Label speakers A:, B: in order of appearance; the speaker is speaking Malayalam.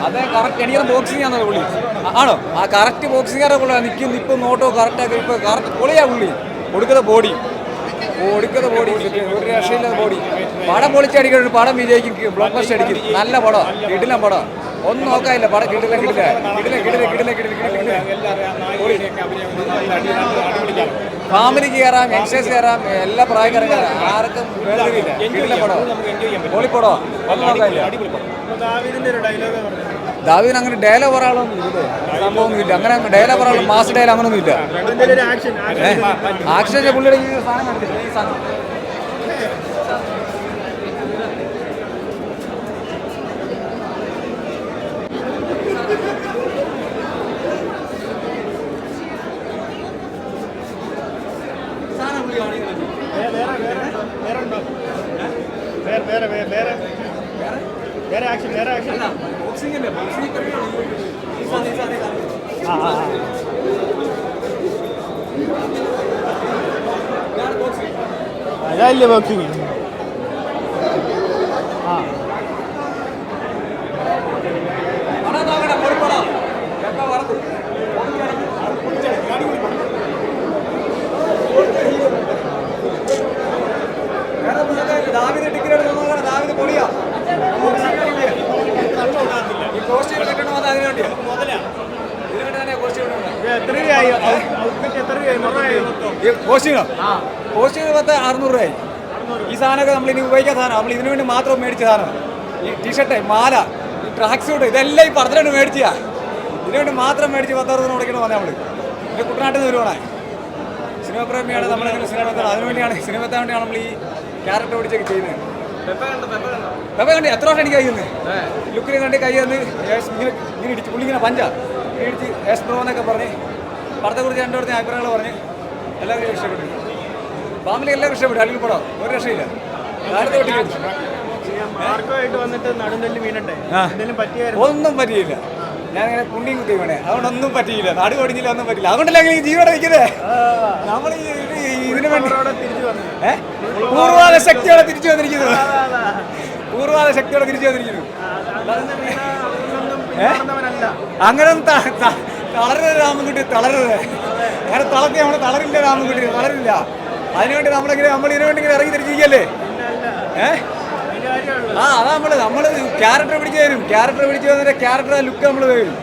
A: അതെ കറക്റ്റ് എനിക്കൊരു ബോക്സിംഗ് ആണോ പുള്ളി ആണോ ആ കറക്റ്റ് ബോക്സിംഗാരെ പുള്ളി നിൽക്കും നിപ്പം നോട്ടോ കറക്റ്റാക്കി ഇപ്പൊ കറക്റ്റ് പൊളിയാ പുള്ളി കൊടുക്കുന്ന ബോഡി ഒരു രക്ഷയില്ലാത്ത ബോഡി പടം പൊളിച്ചടിക്കും പടം വിജയിക്കും ബ്ലോക്ക് ബസ്റ്റർ അടിക്കും നല്ല പടം കിടിലൻ പടം ഒന്നും നോക്കാനില്ല പടം കിടില ഫാമിലിക്ക് കയറാം യങ്സ്റ്റേഴ്സ് കയറാം എല്ലാ പ്രായക്കാരും കയറാം ആർക്കും വേദനയില്ല കിടിലൻ പടം പൊളിപ്പടം ഒന്നും നോക്കാനില്ല ദാവീദിന് അങ്ങനെ ഡയലോഗ് പറയാനൊന്നും ഇല്ലേ സംഭവമൊന്നുമില്ല അങ്ങനെ ഡയലോഗ് പറയാനുള്ള മാസ് ഡയലോഗ് അങ്ങനൊന്നും ഇല്ല ആക്ഷൻ്റെ പുള്ളിയുടെ ഈ സാധനം കണ്ടില്ല ഈ സാധനം
B: വേറെ ആക്ഷൻ
A: ബോക്സിംഗ് അല്ലേ ബോക്സിംഗ്
B: അതല്ലേ ബോക്സിങ്
A: ദാവീദ് ടിക്കറ്റ് എടുത്ത് നോക്കണം ദാവീദ് പൊളിയാ ഈ കോസ്റ്റ്യൂം കിട്ടണോ അത് അതിന് വേണ്ടിയാ കോസ്റ്റ്യൂമോ കോസ്റ്റ്യൂം 600 രൂപയായി ഈ സാധനമൊക്കെ നമ്മൾ ഇനി ഉപയോഗിക്കാൻ സാധനം നമ്മൾ ഇതിനു വേണ്ടി മാത്രം മേടിച്ച സാധനം ഈ ടീഷർട്ട് മാല ഈ ട്രാക്ക് സൂട്ട് ഇതെല്ലാം ഈ പടത്തിലാണ് മേടിച്ചാ ഇതിനു വേണ്ടി മാത്രം മേടിച്ച് 10-60 കൊടുക്കണം വന്നേ നമ്മൾ ഇത് കുട്ടനാട്ടിൽ നിന്ന് വരുവാണേ സിനിമ പ്രേമിയാണ് നമ്മളിങ്ങനെ സിനിമ അതിനുവേണ്ടിയാണ് സിനിമ എത്താൻ വേണ്ടിയാണ് നമ്മൾ ഈ ക്യാരക്ടർ ഓടിച്ചൊക്കെ ചെയ്യുന്നത് പെപ്പ കണ്ടി എത്ര വർഷം എനിക്ക് കഴിയുന്നത് ലുക്കിനെ കണ്ടി കൈ വന്ന് ഇങ്ങനെ ഇടിച്ച് പുള്ളിങ്ങനെ പഞ്ചാ ഇടിച്ച് എസ് ബ്രോ എന്നൊക്കെ പറഞ്ഞ് പടത്തെക്കുറിച്ച് രണ്ടോടത്തെ അഭിപ്രായങ്ങൾ പറഞ്ഞ് എല്ലാവരും ഇഷ്ടപ്പെട്ടു ഫാമിലി എല്ലാവരും ഇഷ്ടപ്പെട്ടു അല്ലെങ്കിൽ പടം ഒരു രക്ഷയില്ല ഒന്നും പറ്റിയില്ല ഞാനിങ്ങനെ കുണ്ടിയും കുത്തി വേണേ അതുകൊണ്ടൊന്നും പറ്റിയില്ല നാട് ഓടിഞ്ഞില്ല ഒന്നും പറ്റില്ല അതുകൊണ്ടല്ലേ ജീവനെ വയ്ക്കുന്നേ നമ്മൾ ഇതിനു വേണ്ടി പൂർവാദ ശക്തിയോടെ തിരിച്ചു വന്നിരിക്കുന്നു അങ്ങനെ തളരരുത് രാമൻകുട്ടി തളരരുത് അങ്ങനെ തളർത്തി നമ്മളെ തളരില്ല രാമൻകുട്ടി തളരില്ല അതിനുവേണ്ടി നമ്മളിതിനു വേണ്ടി ഇങ്ങനെ ഇറങ്ങി തിരിച്ചിരിക്കല്ലേ അതാ നമ്മള് ക്യാരക്ടർ പിടിച്ചു തരും ക്യാരക്ടർ പിടിച്ചു വന്നിട്ട് ക്യാരക്ടർ ലുക്ക് നമ്മൾ വരും